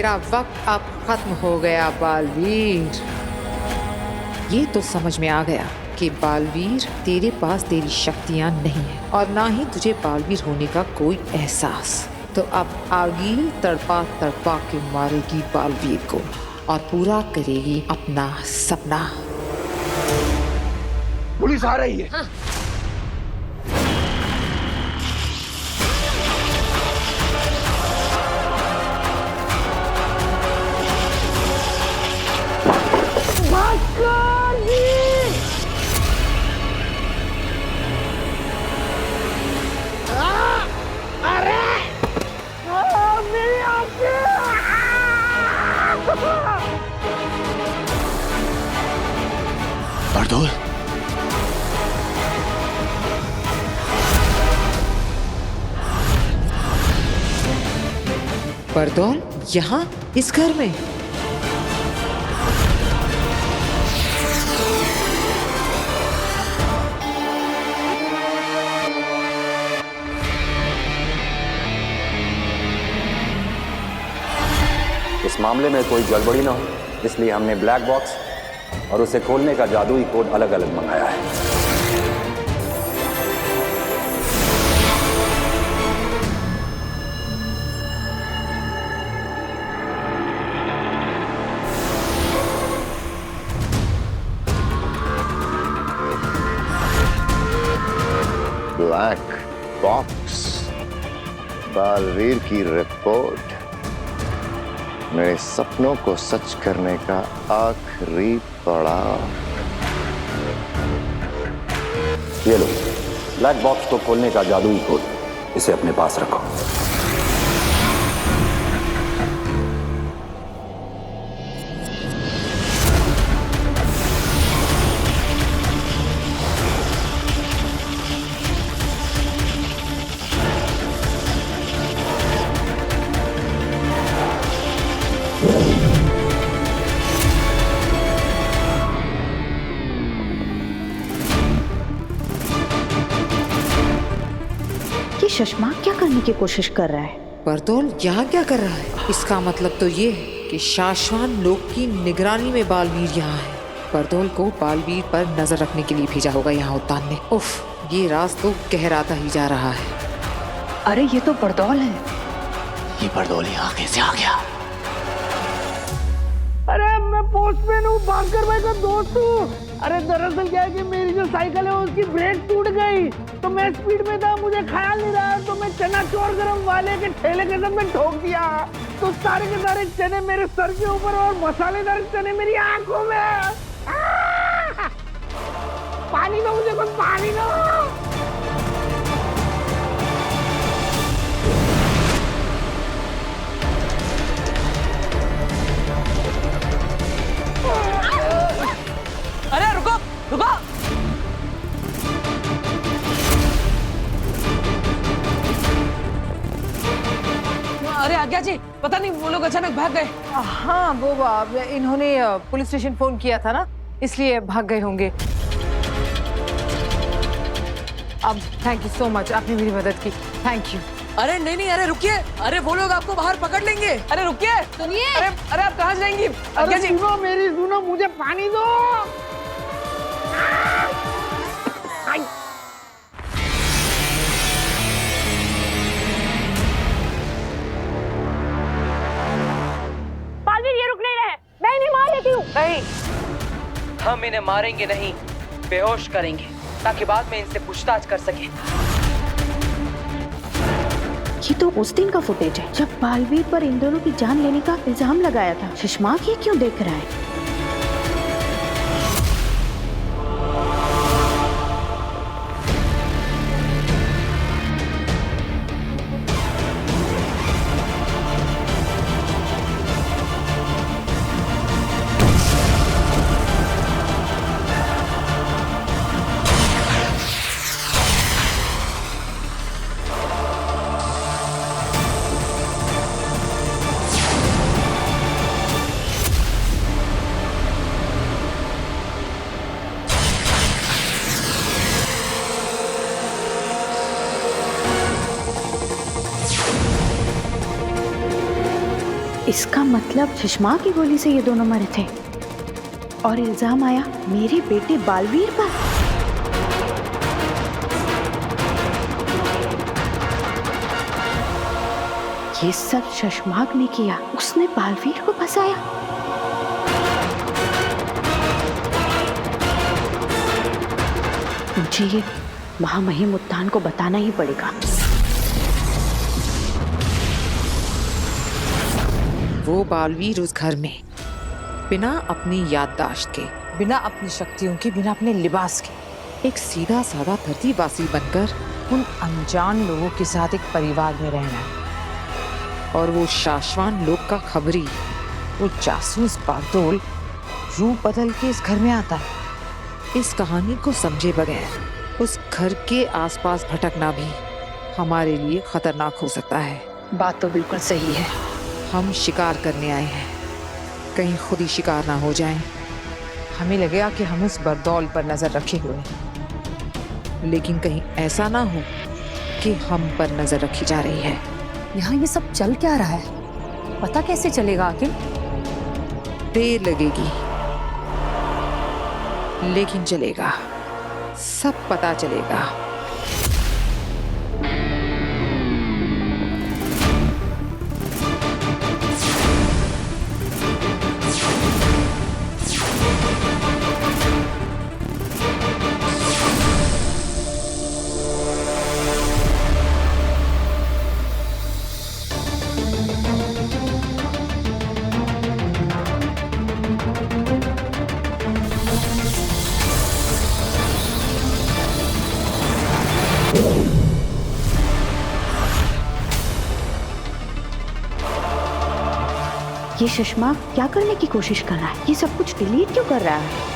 तेरा वक्त अब खत्म हो गया बालवीर। ये तो समझ में आ गया कि बालवीर तेरे पास तेरी शक्तियां नहीं है और ना ही तुझे बालवीर होने का कोई एहसास। तो अब आगी तड़पा तड़पा के मारेगी बालवीर को और पूरा करेगी अपना सपना। पुलिस आ रही है। हाँ। बारदोल, बारदोल यहाँ इस घर में? इस मामले में कोई गड़बड़ी ना हो, इसलिए हमने ब्लैक बॉक्स और उसे खोलने का जादुई कोड अलग अलग मंगाया है। ब्लैक बॉक्स, बालवीर की रिपोर्ट, मेरे सपनों को सच करने का आखिरी पड़ाव। ये लो ब्लैक बॉक्स को खोलने का जादुई कोड, इसे अपने पास रखो। शशमाक क्या करने की कोशिश कर रहा है? बारदोल यहाँ क्या कर रहा है? इसका मतलब तो ये है कि शाश्वान लोक की निगरानी में बालवीर यहाँ है। बारदोल को बालवीर पर नजर रखने के लिए भेजा होगा यहाँ उद्यान ने। उफ, ये राज तो गहराता ही जा रहा है। अरे ये तो बारदोल है। ये बारदोल यहाँ कैसे आ गया? अरे मैं पोस्टमैन हूँ, भास्कर भाई का दोस्त हूँ। अरे दरअसल क्या है कि मेरी जो साइकिल है उसकी ब्रेक टूट गई, तो मैं स्पीड में था, मुझे ख्याल नहीं रहा, तो मैं चना चोर गरम वाले के ठेले के साथ में ठोक दिया। तो सारे के सारे चने मेरे सर के ऊपर और मसालेदार चने मेरी आंखों में। पानी दो मुझे, कुछ पानी दो। अरे रुको रुको। अरे आज्ञा जी, पता नहीं वो लोग अचानक भाग गए। हाँ वो इन्होंने पुलिस स्टेशन फोन किया था ना, इसलिए भाग गए होंगे। अब थैंक यू सो मच, आपने मेरी मदद की, थैंक यू। अरे नहीं नहीं, अरे रुकिए, अरे वो लोग आपको बाहर पकड़ लेंगे। अरे रुकिए, सुनिए। अरे आप कहाँ जाएंगी? आज्ञा जी सुनो मेरी, सुनो, मुझे पानी दो। बालवीर ये रुक नहीं रहे, मैं इन्हें मार लेती हूँ। नहीं, हम इन्हें मारेंगे नहीं, बेहोश करेंगे ताकि बाद में इनसे पूछताछ कर सके। ये तो उस दिन का फुटेज है जब बालवीर पर इन दोनों की जान लेने का इल्जाम लगाया था। शशमाक ये क्यों देख रहा है? इसका मतलब सुषमा की गोली से ये दोनों मरे थे और इल्जाम आया मेरे बेटे बालवीर पर। ये सब शशमाक ने किया, उसने बालवीर को फंसाया। मुझे ये महामहिम उत्तान को बताना ही पड़ेगा। वो बालवीर उस घर में बिना अपनी याददाश्त के, बिना अपनी शक्तियों के, बिना अपने लिबास के, एक सीधा साधा धरतीवासी बनकर उन अनजान लोगों के साथ एक परिवार में रहना है। और वो शाश्वान लोग का खबरी, वो जासूस बागडोल रूप बदल के इस घर में आता है। इस कहानी को समझे बगैर उस घर के आसपास भटकना भी हमारे लिए खतरनाक हो सकता है। बात तो बिल्कुल सही है। हम शिकार करने आए हैं, कहीं खुद ही शिकार ना हो जाएं। हमें लगेगा कि हम उस बरदौल पर नजर रखे हुए हैं, लेकिन कहीं ऐसा ना हो कि हम पर नजर रखी जा रही है। यहाँ ये सब चल क्या रहा है, पता कैसे चलेगा आखिर? देर लगेगी लेकिन चलेगा, सब पता चलेगा। ये सुषमा क्या करने की कोशिश कर रहा है? ये सब कुछ डिलीट क्यों कर रहा है?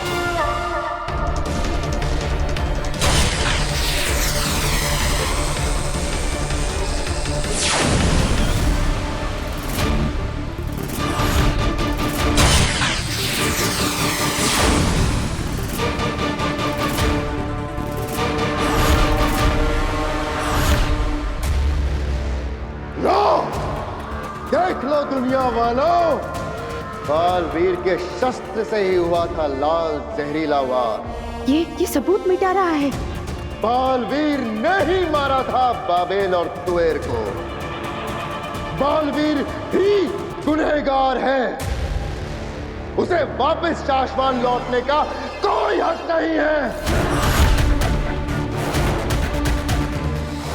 देख लो दुनिया वालों, बालवीर के शस्त्र से ही हुआ था लाल जहरीला वार। ये सबूत मिटा रहा है। बालवीर ने ही मारा था बाबेल और तुएर को। बालवीर ही गुनहगार है। उसे वापस शाश्वान लौटने का कोई हक नहीं है।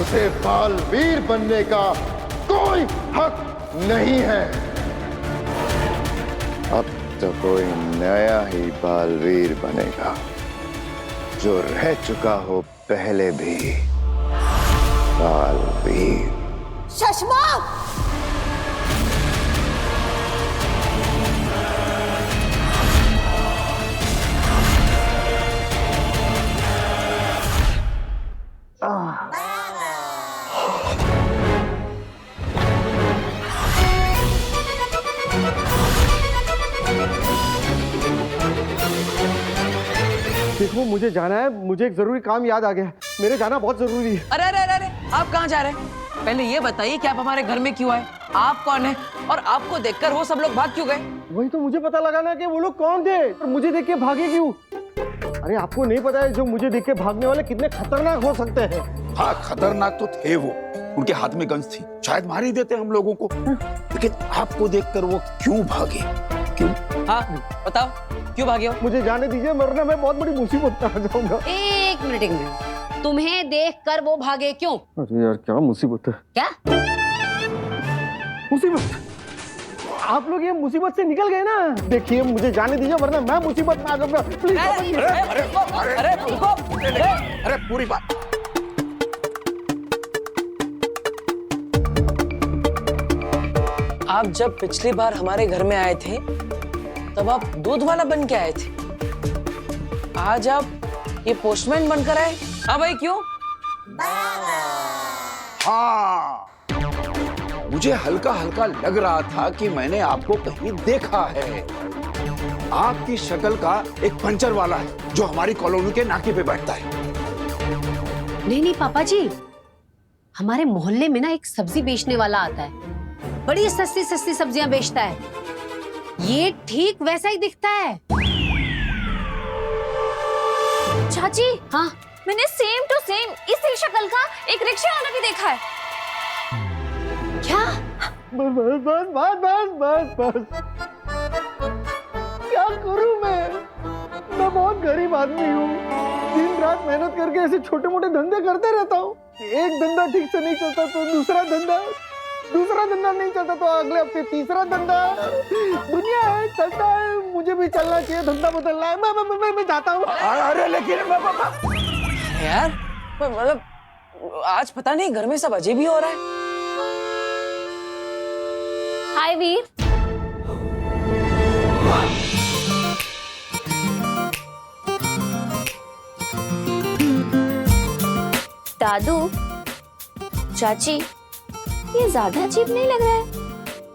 उसे बालवीर बनने का कोई हक नहीं है। अब तो कोई नया ही बालवीर बनेगा, जो रह चुका हो पहले भी बालवीर। शशमाक! देखो मुझे जाना है, मुझे एक जरूरी काम याद आ गया। मेरे जाना बहुत जरूरी है। अरे अरे अरे अरे, आप कहाँ जा रहे हैं? पहले ये बताइए कि आप हमारे घर में क्यों आए? आप कौन है और आपको देखकर वो सब लोग भाग क्यों गए? वही तो मुझे पता लगाना कि वो लोग कौन थे और मुझे देख के भागे क्यों। अरे आपको नहीं पता है जो मुझे देख के भागने वाले कितने खतरनाक हो सकते हैं। हाँ खतरनाक तो थे वो, उनके हाथ में गन्स थी, शायद मार ही देते हम लोगों को। लेकिन आपको देखकर वो क्यों भागे? क्यों? हाँ बताओ, क्यों भागे हो? मुझे जाने दीजिए, वरना मैं बहुत बड़ी मुसीबत में आ जाऊंगा। एक मिनट, तुम्हें देखकर वो भागे क्यों? अरे यार क्या मुसीबत है। क्या मुसीबत? आप लोग ये मुसीबत से निकल गए ना। देखिए मुझे जाने दीजिए, वरना मैं मुसीबत में आ जाऊंगा। प्लीज अरे पूरी बात। आप जब पिछली बार हमारे घर में आए थे तब आप दूध वाला बन के आए थे, आज आप ये पोस्टमैन बनकर आए। हाँ भाई क्यों? हाँ मुझे हल्का हल्का लग रहा था कि मैंने आपको कहीं देखा है। आपकी शक्ल का एक पंचर वाला है जो हमारी कॉलोनी के नाके पे बैठता है। नहीं नहीं पापा जी, हमारे मोहल्ले में ना एक सब्जी बेचने वाला आता है, बड़ी सस्ती सस्ती सब्जियां बेचता है, ये ठीक वैसा ही दिखता है। चाची, हाँ, मैंने सेम टू सेम इसी शक्ल का एक रिक्शा वाला भी देखा है। क्या? बस बस बस बस बस बस क्या करूं मैं बहुत गरीब आदमी हूँ। दिन रात मेहनत करके ऐसे छोटे मोटे धंधे करते रहता हूँ। एक धंधा ठीक से नहीं चलता तो दूसरा धंधा नहीं चलता तो अगले हफ्ते तीसरा धंधा। दुनिया है, चलता है, मुझे भी चलना चाहिए, धंधा बदलना है। मैं जाता हूँ। अरे लेकिन यार मतलब आज पता नहीं घर में सब अजीब ही हो रहा है। हाय वीर। दादू, चाची, ये ज्यादा अजीब नहीं लग रहा है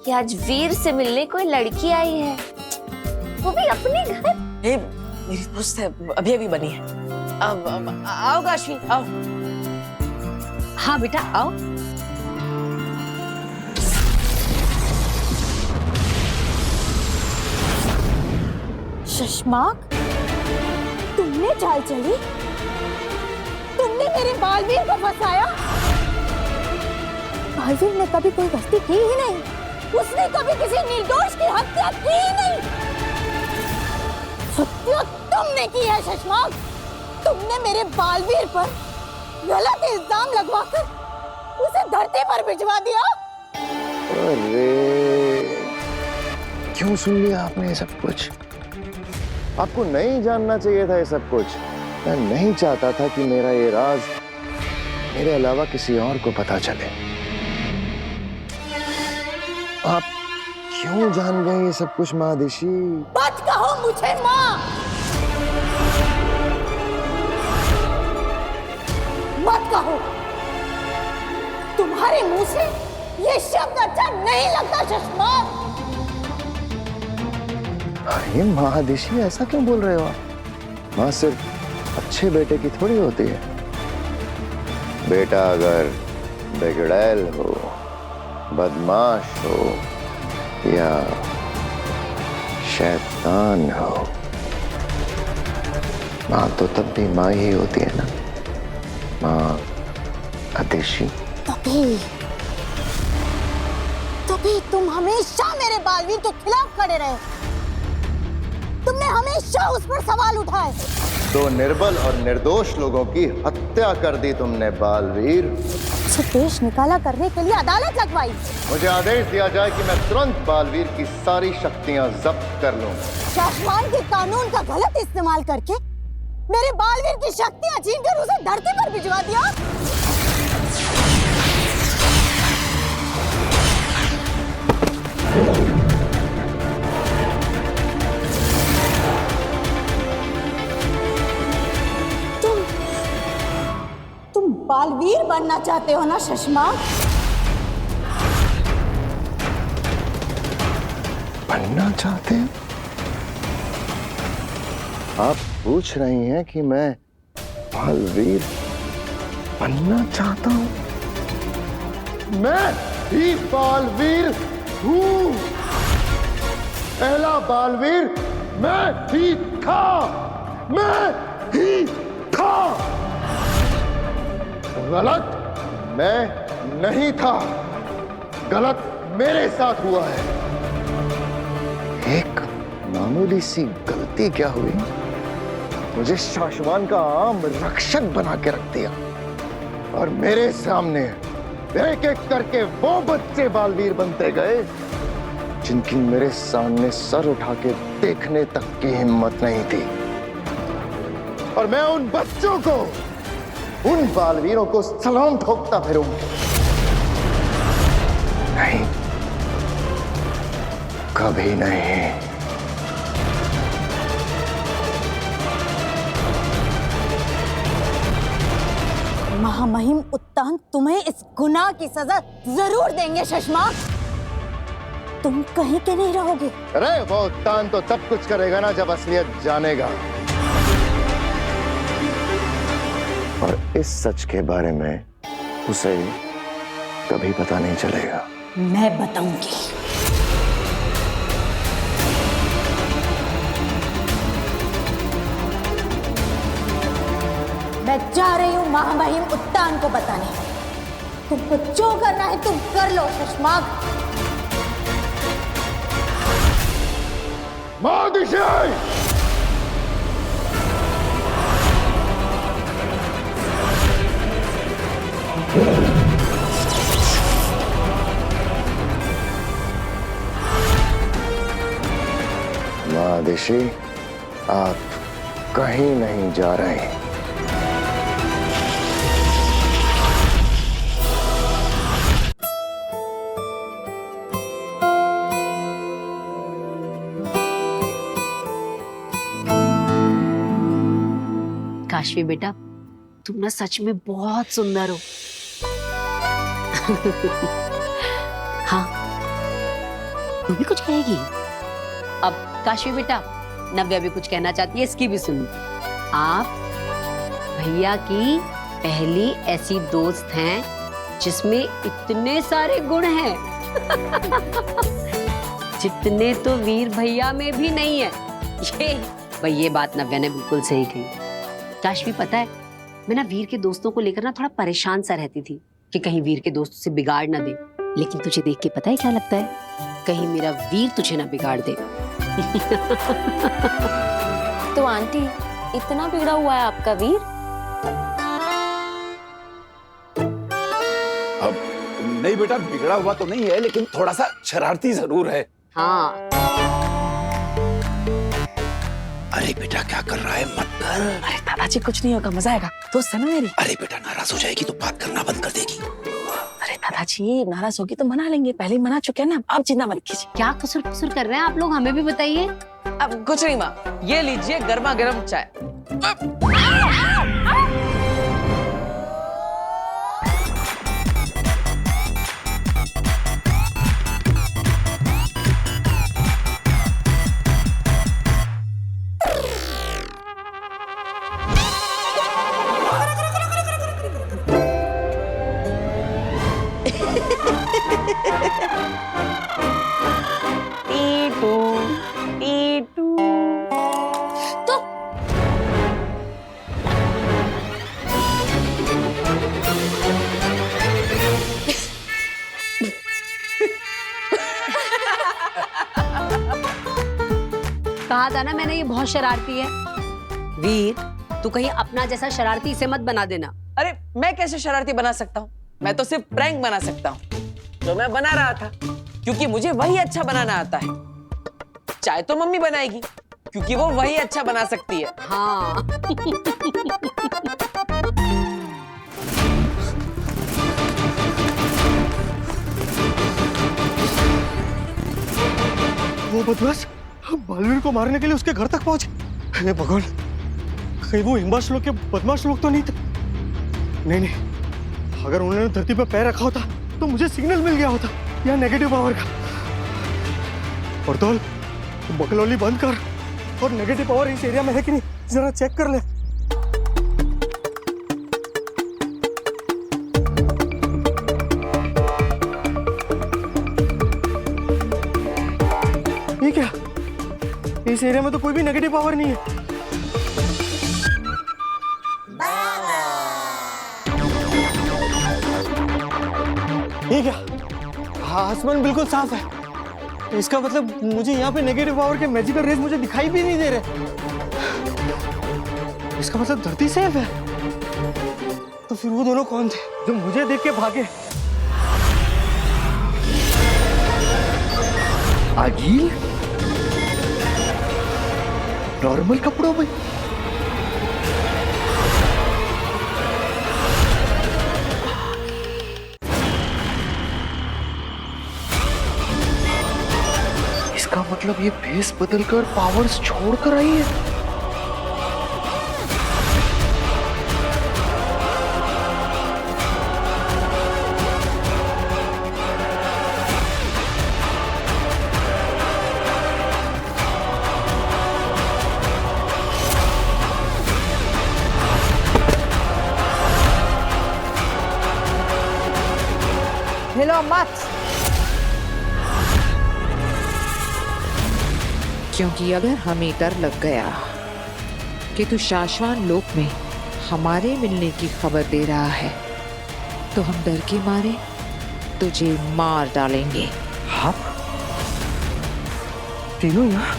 कि आज वीर से मिलने कोई लड़की आई है, वो भी अपने घर। ये मेरी दोस्त है, अभी बनी है। अब आओ काशी, आओ। हाँ बेटा आओ। शशमाक, तुमने चाल चली? तुमने मेरे बालवीर को फंसाया? बालवीर ने कभी कोई गलती की ही नहीं, उसने कभी किसी निर्दोष की हत्या की ही नहीं। हत्या तुमने की है शशमाक। तुमने मेरे बालवीर पर गलत इल्जाम लगवाकर उसे धरती पर भिजवा दिया। अरे क्यों सुन लिया आपने ये सब कुछ? आपको नहीं जानना चाहिए था ये सब कुछ। मैं नहीं चाहता था कि मेरा ये राज मेरे अलावा किसी और को पता चले। आप क्यों जान गए ये सब कुछ महादिशी? मत कहो मुझे माँ, मत कहो। तुम्हारे मुंह से ये शब्द अच्छा नहीं लगता शशमाक। अरे महादिशी, ऐसा क्यों बोल रहे हो आप? माँ सिर्फ अच्छे बेटे की थोड़ी होती है। बेटा अगर बिगड़ैल हो, बदमाश हो या शैतान हो, माँ तो तब भी माँ ही होती है ना। माँ आदेशी। तभी तुम हमेशा मेरे बालवीर के खिलाफ खड़े रहे। तुमने हमेशा उस पर सवाल उठाए। तो निर्बल और निर्दोष लोगों की हत्या कर दी तुमने बालवीर। उसे देश निकाला करने के लिए अदालत लगवाई। मुझे आदेश दिया जाए कि मैं तुरंत बालवीर की सारी शक्तियां जब्त कर लूं। शासमान के कानून का गलत इस्तेमाल करके मेरे बालवीर की शक्तियां छीनकर उसे धरती पर भिजवा दिया। तुम बालवीर बनना चाहते हो ना शशमाक? बनना चाहते हैं? आप पूछ रही हैं कि मैं बालवीर बनना चाहता हूं? मैं ही बालवीर हूं। पहला बालवीर मैं ही था। गलत मैं नहीं था, गलत मेरे साथ हुआ है। एक मामूली सी गलती क्या हुई, मुझे शासमान का आम रक्षक बना के रख दिया और मेरे सामने एक एक करके वो बच्चे बालवीर बनते गए जिनकी मेरे सामने सर उठा के देखने तक की हिम्मत नहीं थी। और मैं उन बच्चों को, उन बालवीरों को सलाम ठोकता फिरूंगा। नहीं, कभी नहीं। महामहिम उत्तान तुम्हें इस गुनाह की सजा जरूर देंगे शशमाक। तुम कहीं के नहीं रहोगे। अरे वो उत्तान तो तब कुछ करेगा ना जब असलियत जानेगा, और इस सच के बारे में उसे कभी पता नहीं चलेगा। मैं बताऊंगी। मैं जा रही हूं महामहिम उत्तान को बताने। तुमको जो करना है तुम कर लो शशमाग। महादिशाई! महादिशी, आप कहीं नहीं जा रहे। काशवी बेटा, तुम ना सच में बहुत सुंदर हो। हाँ, तू भी कुछ कहेगी? अब काशवी बेटा, नव्या भी कुछ कहना चाहती है, इसकी भी सुनो। आप भैया की पहली ऐसी दोस्त हैं जिसमें इतने सारे गुण हैं जितने तो वीर भैया में भी नहीं है। ये बात नव्या ने बिल्कुल सही कही। काशवी, पता है, मैं ना वीर के दोस्तों को लेकर ना थोड़ा परेशान सा रहती थी कि कहीं वीर के दोस्त उसे बिगाड़ ना दे। लेकिन तुझे देख के पता है क्या लगता है? कहीं मेरा वीर तुझे ना बिगाड़ दे। तो आंटी, इतना बिगड़ा हुआ है आपका वीर? अब नहीं बेटा, बिगड़ा हुआ तो नहीं है, लेकिन थोड़ा सा शरारती जरूर है। हाँ। अरे बेटा, क्या कर रहा है? मत कर। अरे दादाजी, कुछ नहीं होगा, मजा आएगा। दोस्त है ना मेरी। अरे बेटा, नाराज हो जाएगी तो बात करना बंद कर देगी। अरे दादाजी, नाराज होगी तो मना लेंगे, पहले ही मना चुके हैं ना, आप चिंता मत कीजिए। क्या कसूर कसूर कर रहे हैं आप लोग, हमें भी बताइए। अब कुछ नहीं माँ, ये लीजिए गर्मा गर्म चाय। कहा था ना मैंने, ये बहुत शरारती है। वीर, तू कहीं अपना जैसा शरारती इसे मत बना देना। अरे मैं कैसे शरारती बना सकता हूँ? मैं तो सिर्फ प्रैंक बना सकता हूँ, जो मैं बना रहा था, क्योंकि मुझे वही अच्छा बनाना आता है। चाय तो मम्मी बनाएगी, क्योंकि वो वही अच्छा बना सकती है। हाँ। वो बदमाश बालवीर को मारने के लिए उसके घर तक पहुंचे। हे भगवान, कहीं वो हिम्बाश लोग के बदमाश लोग तो नहीं थे? नहीं, अगर उन्होंने धरती पर पैर रखा होता तो मुझे सिग्नल मिल गया होता या नेगेटिव पावर का। पर्दौल, बकलौली बंद कर और नेगेटिव पावर इस एरिया में है कि नहीं जरा चेक कर ले। ठीक है, इस एरिया में तो कोई भी नेगेटिव पावर नहीं है। ठीक है, आसमान बिल्कुल साफ है, तो इसका मतलब मुझे यहाँ पे नेगेटिव पावर के मैजिकल रेज मुझे दिखाई भी नहीं दे रहे। इसका मतलब धरती सेफ है। तो फिर वो दोनों कौन थे जो मुझे देख के भागे? आगिल नॉर्मल कपड़ों में? इसका मतलब ये भेस बदलकर पावर्स छोड़कर आई है। हिलो मत, क्योंकि अगर हमें डर लग गया कि तू शाश्वान लोक में हमारे मिलने की खबर दे रहा है, तो हम डर के मारे तुझे मार डालेंगे। आप तीनों यहाँ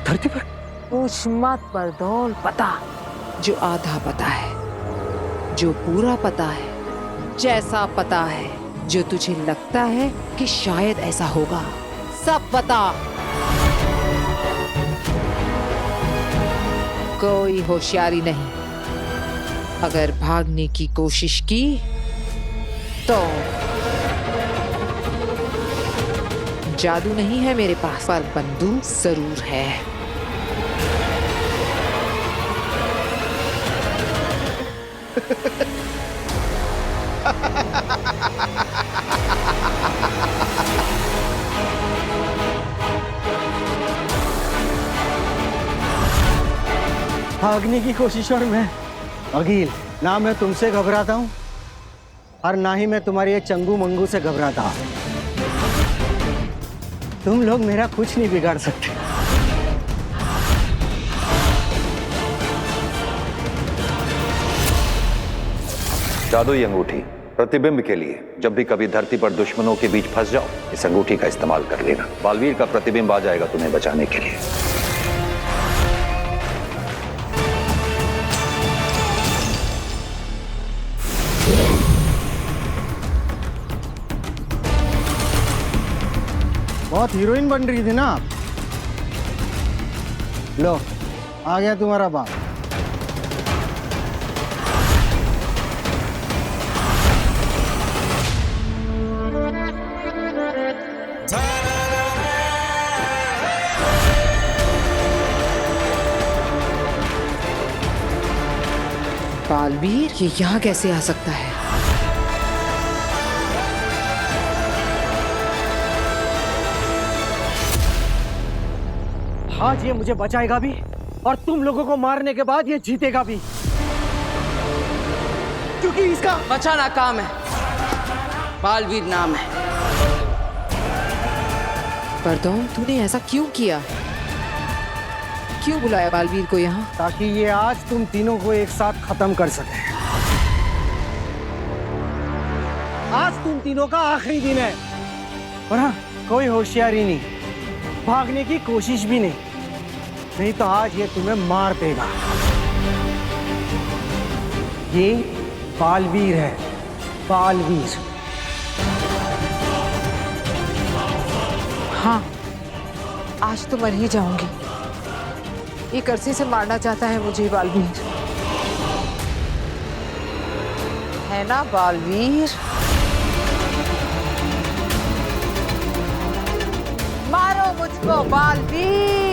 धरती पर? पूछ मत बरदौल, पता जो आधा पता है, जो पूरा पता है, जैसा पता है, जो तुझे लगता है कि शायद ऐसा होगा, सब पता। कोई होशियारी नहीं। अगर भागने की कोशिश की तो जादू नहीं है मेरे पास, पर बंदूक जरूर है। भागने की कोशिश और मैं अकील, ना मैं तुमसे घबराता हूँ और ना ही मैं तुम्हारी ये चंगू मंगू से घबराता हूँ। तुम लोग मेरा कुछ नहीं बिगाड़ सकते। जादुई अंगूठी प्रतिबिंब के लिए जब भी कभी धरती पर दुश्मनों के बीच फंस जाओ, इस अंगूठी का इस्तेमाल कर लेना। बालवीर का प्रतिबिंब आ जाएगा तुम्हें बचाने के लिए। बहुत हीरोइन बन रही थी ना आप। लो, आ गया तुम्हारा बाप। बालवीर ये यहाँ कैसे आ सकता है? आज ये मुझे बचाएगा भी और तुम लोगों को मारने के बाद ये जीतेगा भी, क्योंकि इसका बचाना काम है, बालवीर नाम है। बरदौल, तूने ऐसा क्यों किया? क्यों बुलाया बालवीर को यहाँ? ताकि ये आज तुम तीनों को एक साथ खत्म कर सके। आज तुम तीनों का आखिरी दिन है, और हाँ, कोई होशियारी नहीं, भागने की कोशिश भी नहीं तो आज ये तुम्हें मार देगा। ये बालवीर है, बालवीर। हाँ, आज तो मर ही जाऊंगी। एक अरसे से मारना चाहता है मुझे बालवीर, है ना बालवीर? मारो मुझको बालवीर।